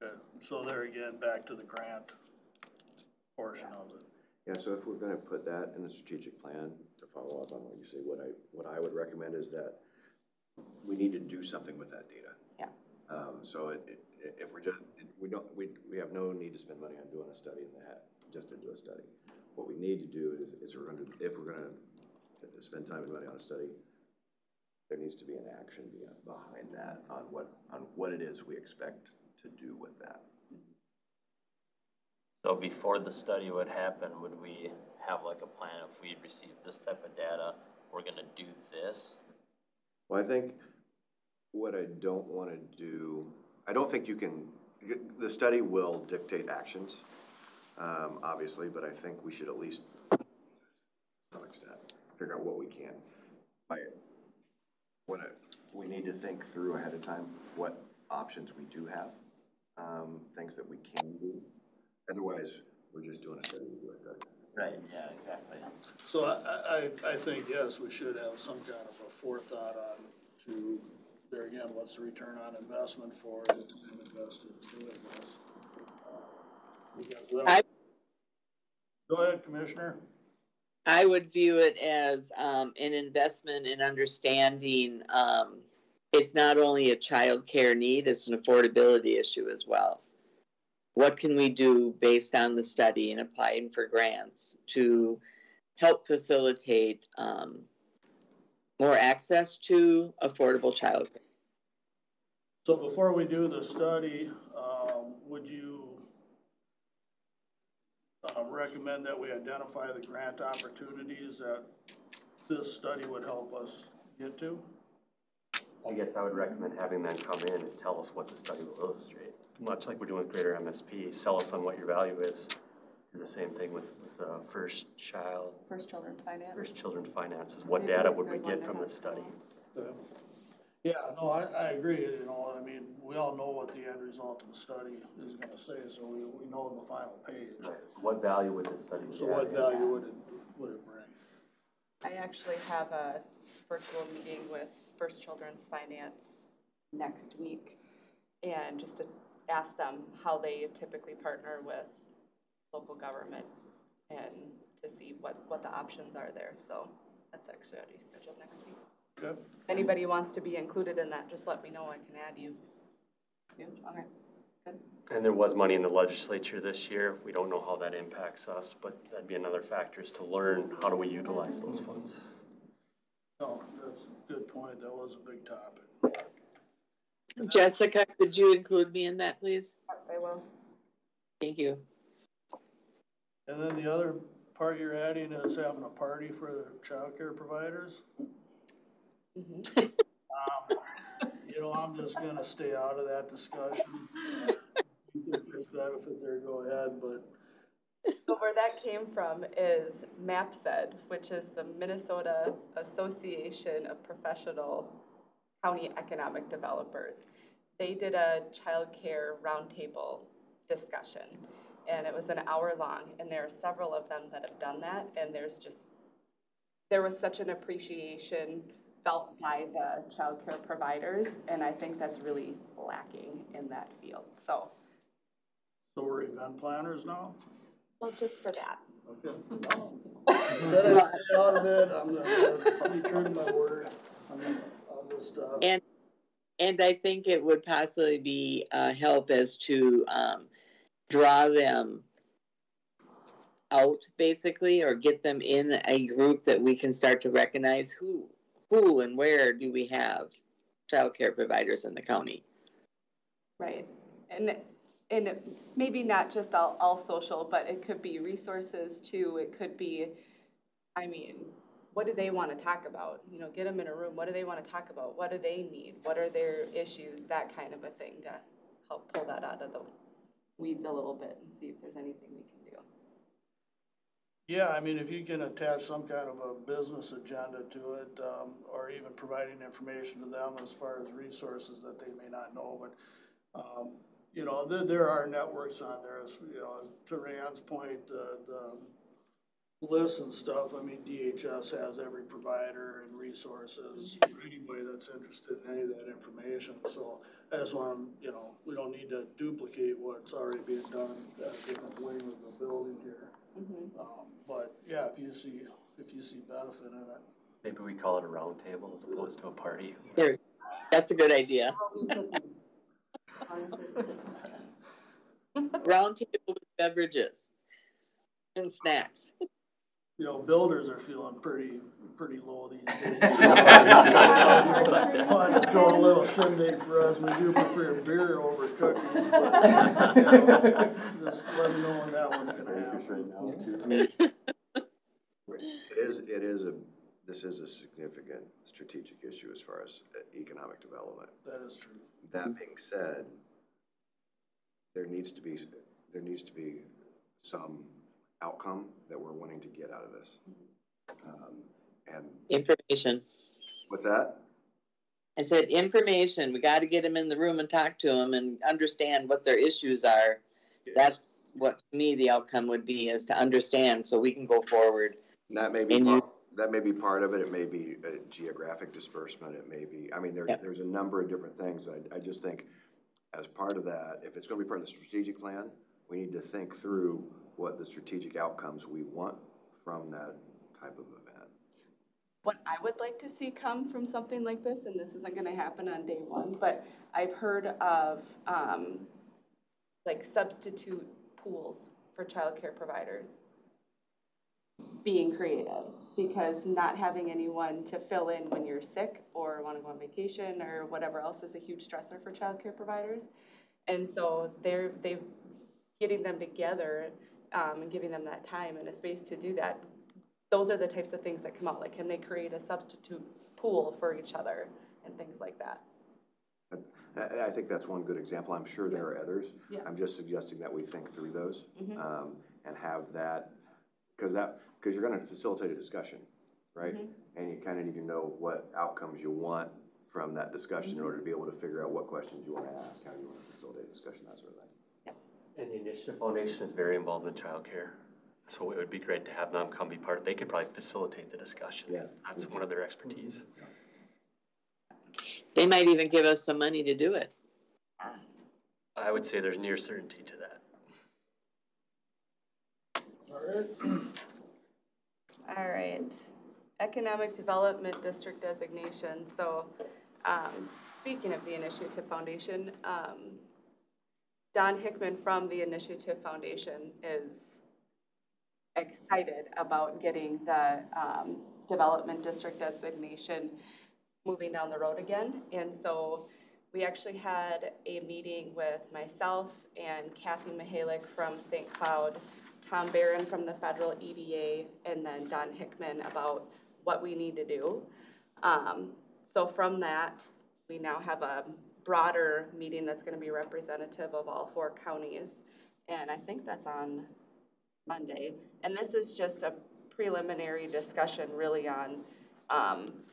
Okay. So there again, back to the grant portion of it. Yeah, so if we're gonna put that in the strategic plan, to follow up on what you say, what I would recommend is that we need to do something with that data. Yeah. So if we're just, we have no need to spend money on doing a study in that, just to do a study. What we need to do is if we're gonna spend time and money on a study, there needs to be an action behind that on what it is we expect to do with that. So before the study would happen, would we have like a plan? If we receive this type of data, we're gonna do this? Well, I think what I don't want to do, I don't think you can, the study will dictate actions, obviously, but I think we should at least, to some extent, figure out what we can. We need to think through ahead of time what options we do have, things that we can do. Otherwise, we're just doing a study to do a study. Right, yeah, exactly. So I think, yes, we should have some kind of a forethought on to, there again, what's the return on investment for the time invested in doing this? Go ahead, Commissioner. I would view it as an investment in understanding it's not only a child care need, it's an affordability issue as well. What can we do based on the study and applying for grants to help facilitate more access to affordable child care? So before we do the study, would you recommend that we identify the grant opportunities that this study would help us get to? I guess I would recommend having them come in and tell us what the study will illustrate. Much like we're doing with Greater MSP, sell us on what your value is. Do the same thing with First Children's Finances. What data would we get from this study? Yeah, no, I agree. You know, I mean, we all know what the end result of the study is going to say, so we know in the final page. Right. So what value would this study? So what value would it bring? I actually have a virtual meeting with First Children's Finance next week, and just to ask them how they typically partner with local government and to see what the options are there. So that's actually already scheduled next week. Good. If anybody wants to be included in that, just let me know. I can add you. Okay. Good. And there was money in the legislature this year. We don't know how that impacts us, but that'd be another factor is to learn how do we utilize those funds. No, that's a good point. That was a big topic. Jessica, could you include me in that, please? I will. Thank you. And then the other part you're adding is having a party for the childcare providers. Mhm. You know, I'm just gonna stay out of that discussion. If you think there's benefit there, go ahead, but So where that came from is MAPSED, which is the Minnesota Association of Professional County Economic Developers. They did a childcare roundtable discussion, and it was an hour long, and there are several of them that have done that, and there was such an appreciation felt by the childcare providers, and I think that's really lacking in that field, so we're event planners now? well, just for that. Okay. Said I'd stay out of it, I'm gonna be true to my word. I'll just, And I think it would possibly be help as to draw them out, basically, or get them in a group that we can start to recognize who and where do we have childcare providers in the county. Right, and maybe not just all social, but it could be resources too. It could be, I mean, what do they want to talk about? You know, get them in a room. What do they want to talk about? What do they need? What are their issues? That kind of a thing to help pull that out of the weeds a little bit and see if there's anything we can do. yeah, I mean, if you can attach some kind of a business agenda to it, or even providing information to them as far as resources that they may not know, but, you know, there are networks on there, as, you know, to Rand's point, the lists and stuff, I mean, DHS has every provider and resources for anybody that's interested in any of that information, so I just want to, you know, we don't need to duplicate what's already being done at a different wing of the building here. Mm-hmm. But yeah, if you see benefit in it. Maybe we call it a round table as opposed to a party. There, that's a good idea. Round table with beverages and snacks. You know, builders are feeling pretty low these days. Want to throw a little shindig for us, we do prefer beer over cookies, but, you know, just let me know when that one's gonna happen. This is a significant strategic issue as far as economic development. That is true. That being said, there needs to be some outcome that we're wanting to get out of this. And Information. what's that? I said information. We got to get them in the room and talk to them and understand what their issues are. Yes. That's what, to me, the outcome would be, is to understand so we can go forward. And that may be part of it. It may be a geographic disbursement. It may be, I mean, there's a number of different things. I just think as part of that, if it's going to be part of the strategic plan, we need to think through what the strategic outcomes we want from that type of event. What I would like to see come from something like this, and this isn't going to happen on day one, but I've heard of like substitute pools for childcare providers being created, because not having anyone to fill in when you're sick or want to go on vacation or whatever else is a huge stressor for childcare providers. And so they're getting them together and giving them that time and a space to do that. Those are the types of things that come out. Like, can they create a substitute pool for each other and things like that? I think that's one good example. I'm sure there are others. Yeah. I'm just suggesting that we think through those, Mm-hmm. and have that, because you're going to facilitate a discussion, right? Mm-hmm. And you kind of need to know what outcomes you want from that discussion in order to be able to figure out what questions you want to ask, how you want to facilitate a discussion, that sort of thing. And the Initiative Foundation is very involved in childcare, so it would be great to have them come be part of. They could probably facilitate the discussion. Yeah. That's one of their expertise. They might even give us some money to do it. I would say there's near certainty to that. All right. All right. Economic Development District designation. So speaking of the Initiative Foundation, Don Hickman from the Initiative Foundation is excited about getting the Development District designation moving down the road again. And so We actually had a meeting with myself and Kathy Mihalik from St. Cloud, Tom Barron from the federal EDA, and then Don Hickman about what we need to do. So from that, we now have a broader meeting that's gonna be representative of all 4 counties. And I think that's on Monday. And this is just a preliminary discussion really on,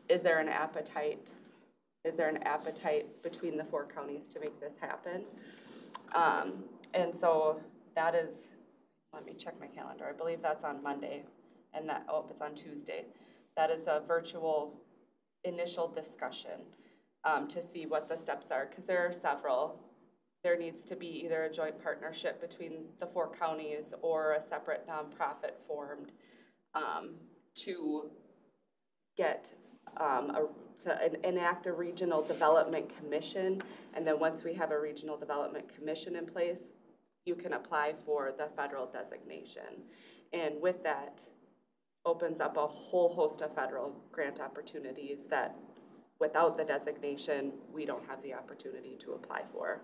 is there an appetite between the 4 counties to make this happen? And so that is, let me check my calendar. I believe that's on Monday, and that, oh, it's on Tuesday. That is a virtual initial discussion to see what the steps are, because there are several. There needs to be either a joint partnership between the 4 counties or a separate nonprofit formed to get to enact a regional development commission. And then once we have a regional development commission in place, you can apply for the federal designation. And with that, opens up a whole host of federal grant opportunities that without the designation, we don't have the opportunity to apply for.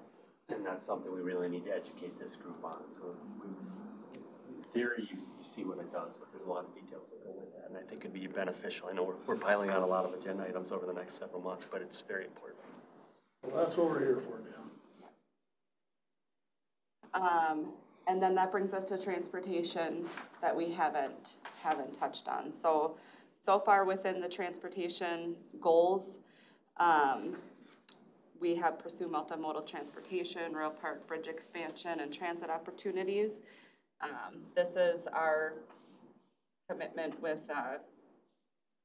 And that's something we really need to educate this group on. So in theory, you see what it does, but there's a lot of details that go with that, and I think it'd be beneficial. I know we're piling on a lot of agenda items over the next several months, but it's very important. Well, that's what we're here for, Dan. And then that brings us to transportation that we haven't touched on. So far within the transportation goals, we have pursue multimodal transportation, rail park bridge expansion, and transit opportunities. This is our commitment with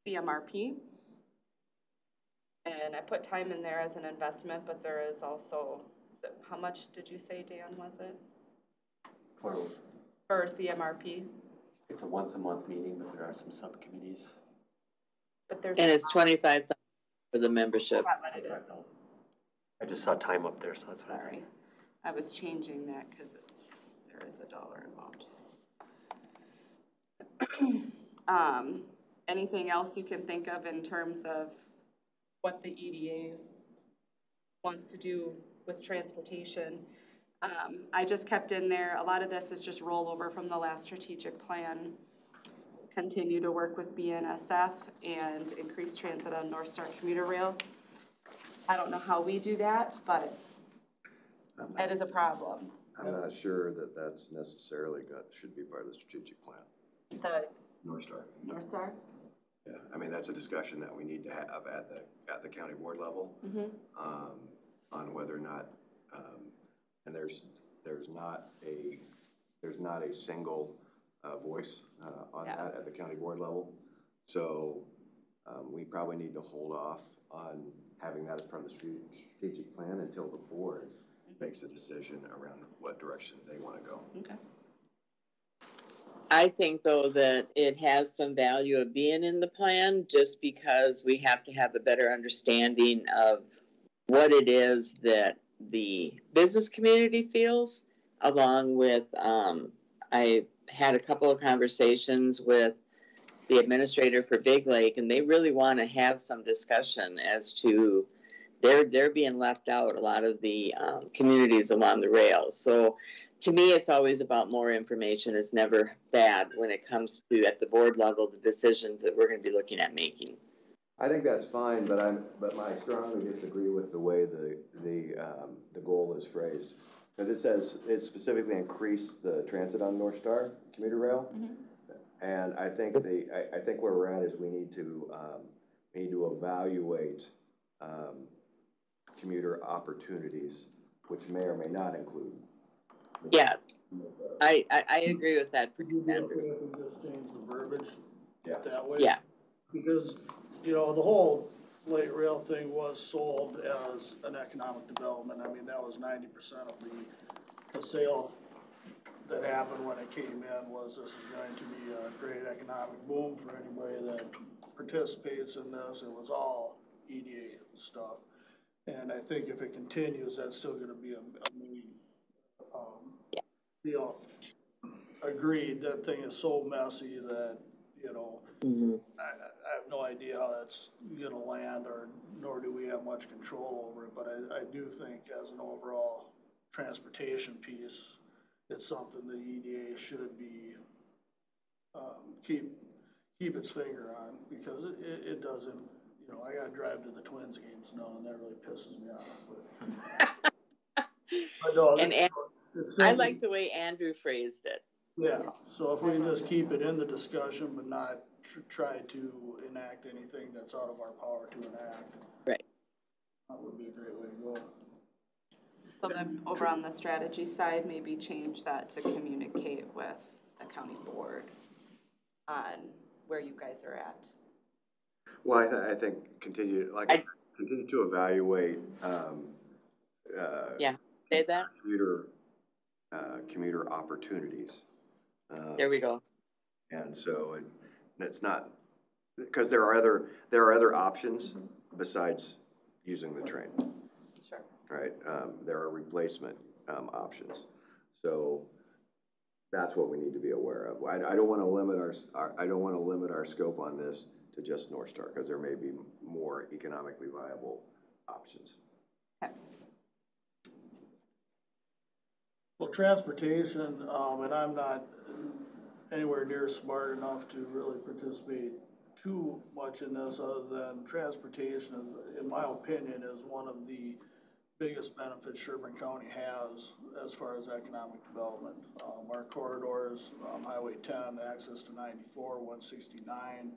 CMRP. And I put time in there as an investment, but there is also, how much did you say, Dan, was it? For CMRP? It's a once-a-month meeting, but there are some subcommittees. But there's And it's 25,000 for the membership. I just saw time up there, so that's what Sorry. I was changing that because there is a dollar amount. Anything else you can think of in terms of what the EDA wants to do with transportation? I just kept in there, a lot of this is just rollover from the last strategic plan. Continue to work with BNSF and increase transit on North Star commuter rail. I don't know how we do that, but that is a problem. I'm not sure that that's necessarily should be part of the strategic plan. The North Star. North Star? Yeah, I mean, that's a discussion that we need to have at the county board level, on whether or not, and there's not a single voice on that at the county board level. So we probably need to hold off on having that as part of the strategic plan until the board makes a decision around what direction they want to go. Okay. I think, though, that it has some value of being in the plan just because we have to have a better understanding of what it is that the business community feels, along with, I had a couple of conversations with the administrator for Big Lake, and they really want to have some discussion as to they're being left out, a lot of the communities along the rails. So to me, it's always about more information. It's never bad when it comes to, at the board level, the decisions that we're going to be looking at making. I think that's fine, but I strongly disagree with the way the goal is phrased, because it says it specifically increase the transit on North Star commuter rail, and I think where we're at is we need to evaluate commuter opportunities, which may or may not include. Yeah, I agree with that. Would you be okay if we just change the verbiage that way? Yeah. Because, you know, the whole light rail thing was sold as an economic development. I mean, that was 90% of the sale that happened when it came in was this is going to be a great economic boom for anybody that participates in this. It was all EDA stuff. And I think if it continues, that's still gonna be a main, you know, agreed, that thing is so messy that you know, Mhm. I have no idea how that's gonna land, or nor do we have much control over it, but I do think as an overall transportation piece, it's something the EDA should be, keep its finger on, because it doesn't, you know, I gotta drive to the Twins games now, and that really pisses me off, but no, And it's I still, like the way Andrew phrased it. yeah, so if we can just keep it in the discussion, but not try to enact anything that's out of our power to enact. Right. That would be a great way to go. So then over on the strategy side, maybe change that to communicate with the county board on where you guys are at. Well, I think continue, like I said, continue to evaluate, Yeah, say that. commuter opportunities. There we go. And so it's not, because there are other options besides using the train, Sure. right? There are replacement options. So that's what we need to be aware of. I don't want to limit our scope on this to just North Star, because there may be more economically viable options. Okay. Well, transportation, and I'm not anywhere near smart enough to really participate too much in this, other than transportation, in my opinion, is one of the biggest benefits Sherburne County has as far as economic development. Our corridors, Highway 10, access to 94, 169,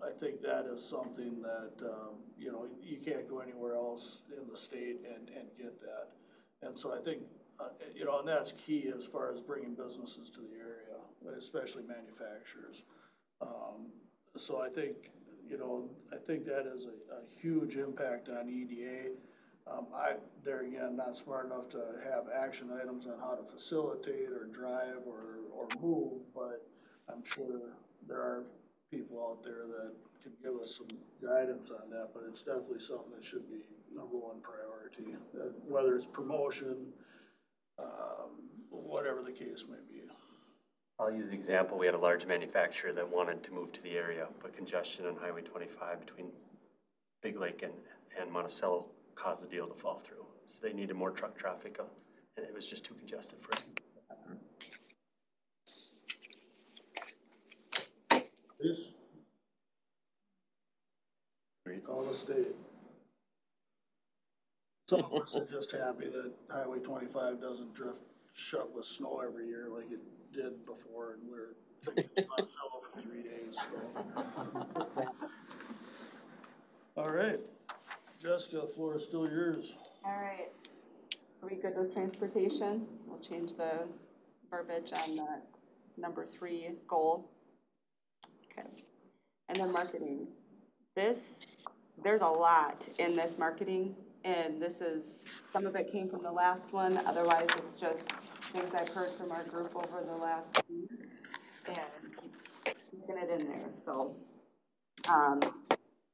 I think that is something that, you know, you can't go anywhere else in the state and get that. And so I think, you know, and that's key as far as bringing businesses to the area, especially manufacturers. So I think, you know, I think that is a huge impact on EDA. There again, not smart enough to have action items on how to facilitate or drive or move, but I'm sure there are people out there that can give us some guidance on that, but it's definitely something that should be number one priority, whether it's promotion, whatever the case may be. I'll use the example, we had a large manufacturer that wanted to move to the area, but congestion on Highway 25 between Big Lake and Monticello caused the deal to fall through. So they needed more truck traffic, and it was just too congested for them. Please. Call the state. Some of us are just happy that Highway 25 doesn't drift shut with snow every year like it did before, and we're thinking it's Monticello for 3 days, so. All right, Jessica, the floor is still yours. All right. Are we good with transportation? We'll change the verbiage on that number 3 goal. Okay. And then marketing. There's a lot in this marketing, and some of it came from the last one, otherwise it's just things I've heard from our group over the last week, and keeping it in there, so.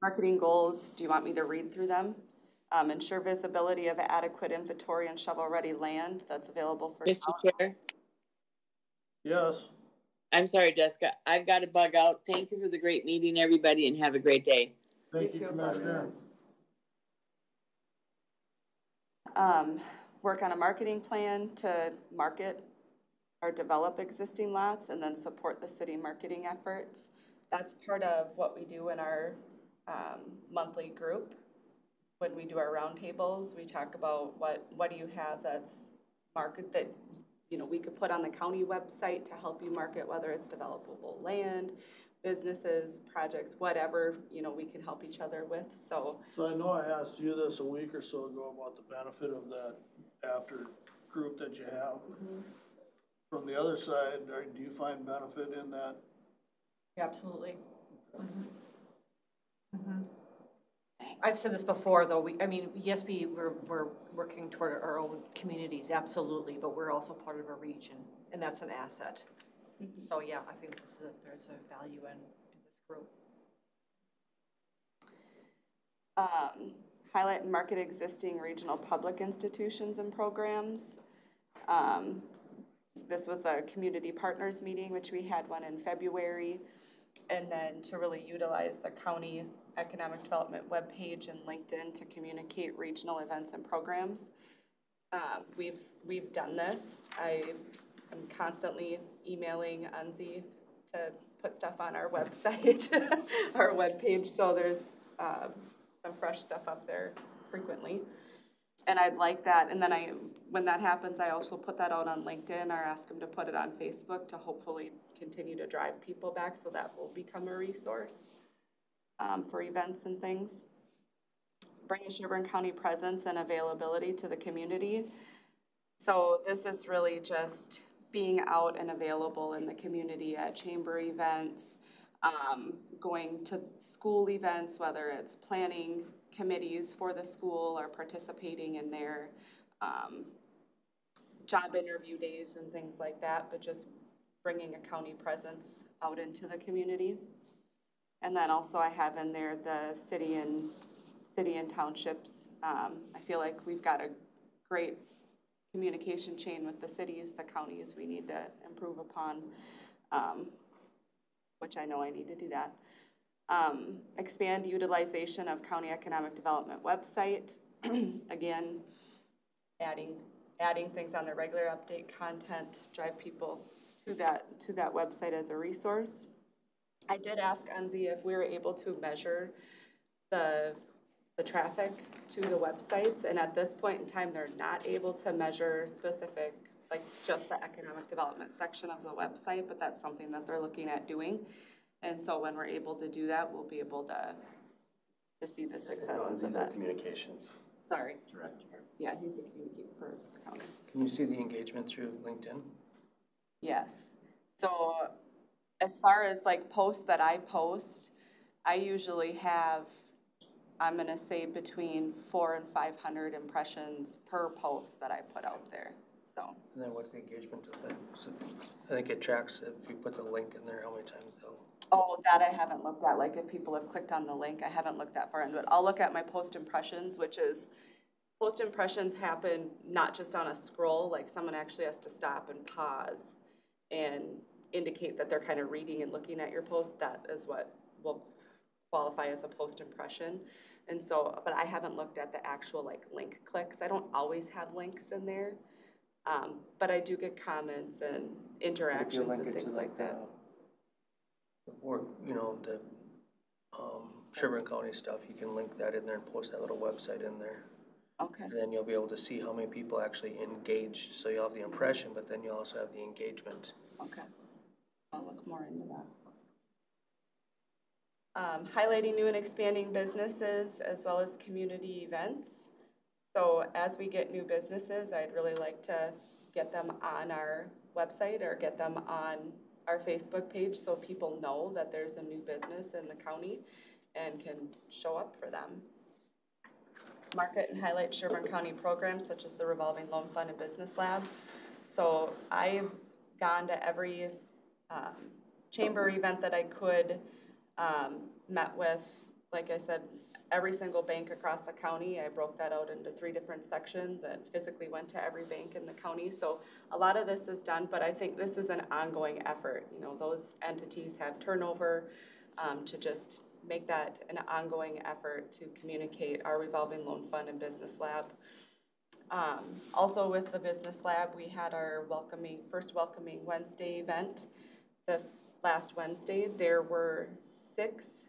Marketing goals, do you want me to read through them? Ensure visibility of adequate inventory and shovel-ready land that's available for. Mr. Chair? Yes. I'm sorry, Jessica. I've got to bug out. Thank you for the great meeting, everybody, and have a great day. Thank you, Commissioner. Work on a marketing plan to market or develop existing lots and then support the city marketing efforts. That's part of what we do in our monthly group. When we do our roundtables, we talk about what do you have that's market that, you know, we could put on the county website to help you market, whether it's developable land, businesses, projects, whatever, you know, we can help each other with, so. So I know I asked you this a week or so ago about the benefit of that after group that you have. Mm-hmm. From the other side, do you find benefit in that? Absolutely. Mm-hmm. Mm-hmm. I've said this before, though. We're working toward our own communities, absolutely, but we're also part of a region, and that's an asset. Mm-hmm. So yeah, I think there's a value in this group. Highlight and market existing regional public institutions and programs. This was the community partners meeting, which we had one in February. And then to really utilize the county economic development webpage and LinkedIn to communicate regional events and programs. We've done this. I am constantly emailing Unzi to put stuff on our website, our webpage, so there's some fresh stuff up there frequently. And I'd like that, and then when that happens, I also put that out on LinkedIn or ask them to put it on Facebook to hopefully continue to drive people back, so that will become a resource for events and things. Bring a Sherburne County presence and availability to the community. So this is really just being out and available in the community at chamber events, going to school events, whether it's planning committees for the school or participating in their job interview days and things like that, but just bringing a county presence out into the community. And then also I have in there the city and townships. I feel like we've got a great communication chain with the cities, the counties we need to improve upon, which I know I need to do that. Expand utilization of county economic development website. Again, adding things on the regular update content, drive people to that website as a resource. I did ask Unzi if we were able to measure the traffic to the websites, and at this point in time, they're not able to measure specific, like just the economic development section of the website, but that's something that they're looking at doing. And so when we're able to do that, we'll be able to see the successes of that. Communications. Sorry. Director. Yeah, he's the communicator for the county. Can you see the engagement through LinkedIn? Yes. So as far as like posts that I post, I usually have, I'm going to say between 400 and 500 impressions per post that I put out there. So. And then what's the engagement of that? So I think it tracks if you put the link in there, how many times they'll. Oh, that I haven't looked at. Like if people have clicked on the link, I haven't looked that far into it. I'll look at my post impressions, which is post impressions happen not just on a scroll, like someone actually has to stop and pause and indicate that they're kind of reading and looking at your post. That is what will qualify as a post impression. And so, but I haven't looked at the actual like link clicks. I don't always have links in there, but I do get comments and interactions and things like that. Or, you know, the Sherburne County stuff, you can link that in there and post that little website in there. Okay. And then you'll be able to see how many people actually engaged. So you'll have the impression, but then you also have the engagement. Okay. I'll look more into that. Highlighting new and expanding businesses as well as community events. So as we get new businesses, I'd really like to get them on our website or get them on our Facebook page so people know that there's a new business in the county and can show up for them. Market and highlight Sherburne County programs such as the Revolving Loan Fund and Business Lab. So I've gone to every chamber event that I could, met with, like I said, every single bank across the county. I broke that out into 3 different sections and physically went to every bank in the county. So a lot of this is done, but I think this is an ongoing effort. You know, those entities have turnover, to just make that an ongoing effort to communicate our Revolving Loan Fund and Business Lab. Also with the Business Lab, we had our first Welcoming Wednesday event this last Wednesday. There were 6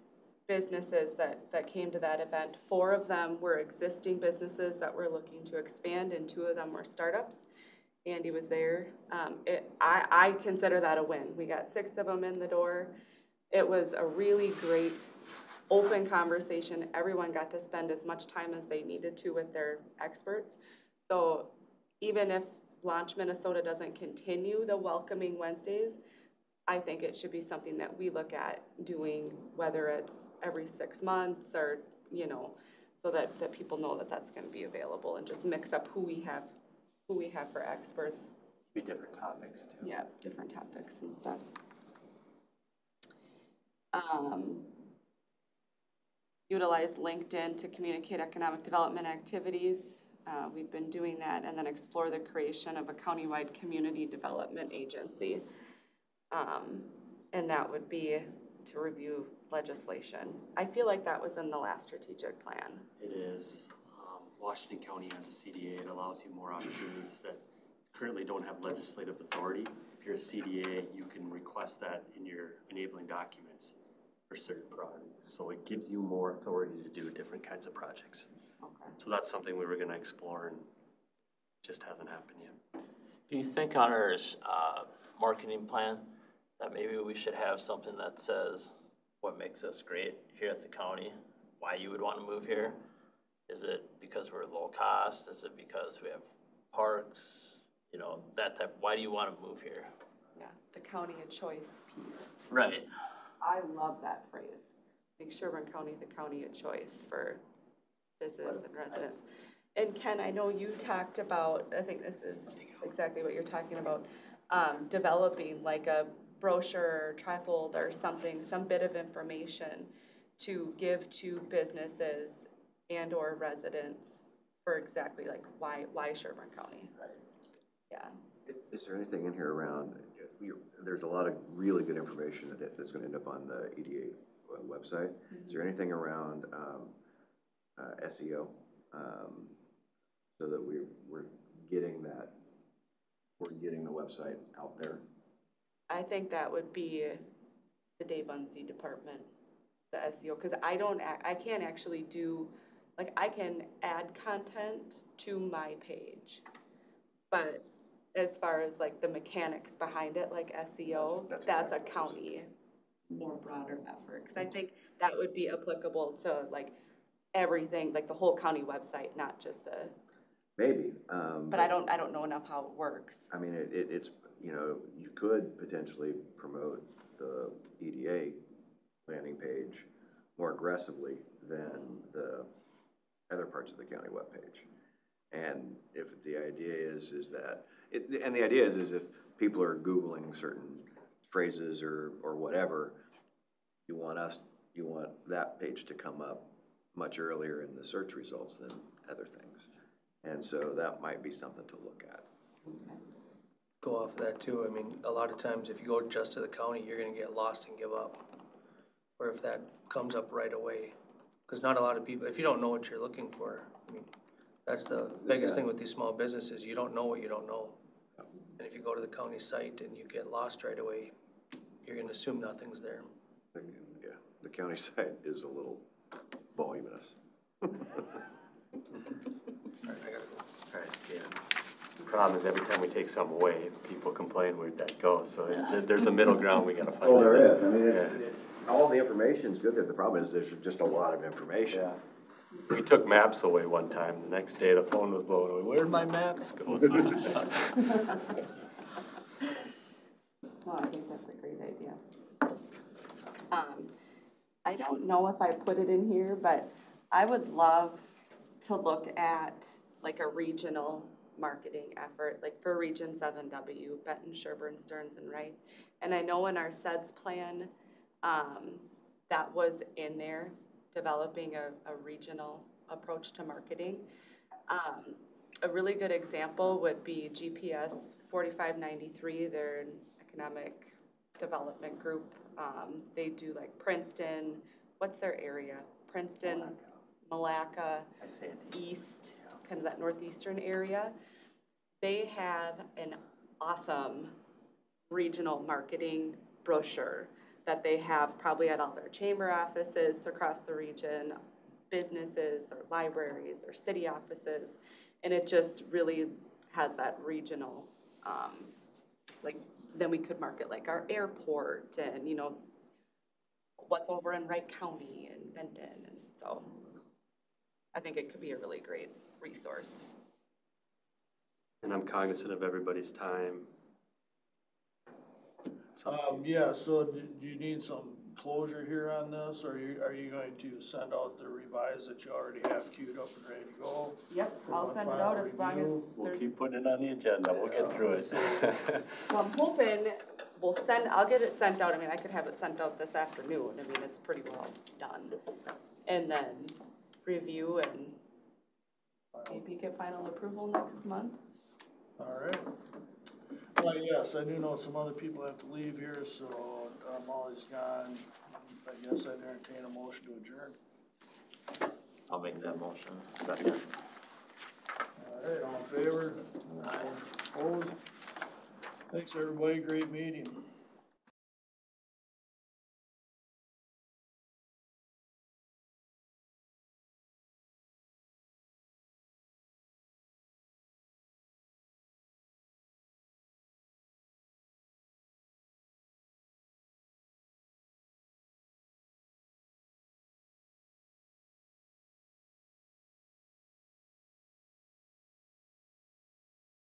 businesses that came to that event. 4 of them were existing businesses that were looking to expand, and 2 of them were startups. Andy was there. I consider that a win. We got 6 of them in the door. It was a really great open conversation. Everyone got to spend as much time as they needed to with their experts. So even if Launch Minnesota doesn't continue the Welcoming Wednesdays, I think it should be something that we look at doing, whether it's every 6 months or, you know, so that people know that that's going to be available, and just mix up who we have for experts. Be different topics too. Yeah, different topics and stuff. Utilize LinkedIn to communicate economic development activities. We've been doing that, and then explore the creation of a countywide community development agency. And that would be to review legislation. I feel like that was in the last strategic plan. It is. Washington County has a CDA. It allows you more opportunities that currently don't have legislative authority. If you're a CDA, you can request that in your enabling documents for certain projects. So it gives you more authority to do different kinds of projects. Okay. So that's something we were going to explore and just hasn't happened yet. Do you think on our marketing plan that maybe we should have something that says what makes us great here at the county, why you would want to move here? Is it because we're low cost? Is it because we have parks? You know, that type, why do you want to move here? Yeah, the county of choice piece. Right. I love that phrase. Make Sherburne County the county of choice for business and residents. And Ken, I know you talked about, I think this is exactly what you're talking about, developing like a brochure, trifold or something, some bit of information to give to businesses and or residents for exactly like why Sherburne County. Right. Yeah. Is there anything in here around, there's a lot of really good information that's going to end up on the EDA website. Is there anything around SEO so that we're getting the website out there? I think that would be the Dave Unsey department, the SEO, because I can't actually do, like I can add content to my page, but as far as like the mechanics behind it, like SEO, that's a county more broader effort. Because I think that would be applicable to like everything, like the whole county website, not just the. Maybe. But I don't know enough how it works. I mean, it's, you know, you could potentially promote the EDA landing page more aggressively than the other parts of the county webpage. And if the idea is that, and the idea is if people are Googling certain phrases or whatever, you want that page to come up much earlier in the search results than other things. And so that might be something to look at. Go off of that too. I mean, a lot of times if you go just to the county, you're gonna get lost and give up. Or if that comes up right away. Because not a lot of people, if you don't know what you're looking for, I mean, that's the biggest thing with these small businesses, you don't know what you don't know. And if you go to the county site and you get lost right away, you're gonna assume nothing's there. Yeah, the county site is a little voluminous. All right, see, the problem is every time we take some away, people complain where'd that go, so there's a middle ground we gotta find. Oh, there is. I mean, it's all the information's good there. The problem is there's just a lot of information. Yeah. We took maps away one time, the next day the phone was blowing away, where'd my maps go? Well, I think that's a great idea. I don't know if I put it in here, but I would love to look at like a regional marketing effort, like for Region 7W, Benton, Sherburne, Stearns, and Wright. And I know in our SEDS plan, that was in there, developing a regional approach to marketing. A really good example would be GPS 4593, they're an economic development group. They do like Princeton, what's their area? Princeton, Malacca, East, kind of that northeastern area. They have an awesome regional marketing brochure that they have probably at all their chamber offices across the region, businesses, their libraries, their city offices, and it just really has that regional, like, then we could market like our airport and, you know, what's over in Wright County and Benton, and so I think it could be a really great resource. And I'm cognizant of everybody's time. Yeah, so do you need some closure here on this, or are you going to send out the revise that you already have queued up and ready to go? Yep, I'll send it out as long as We'll there's. keep putting it on the agenda, we'll get through it. Well, I'm hoping I'll get it sent out, I mean, I could have it sent out this afternoon, I mean, it's pretty well done. And then review and maybe get final approval next month. All right. Well, yes, I do know some other people have to leave here, so Molly's gone. I guess I'd entertain a motion to adjourn. I'll make that motion. Second. All right, all in favor? Opposed? Thanks, everybody, great meeting.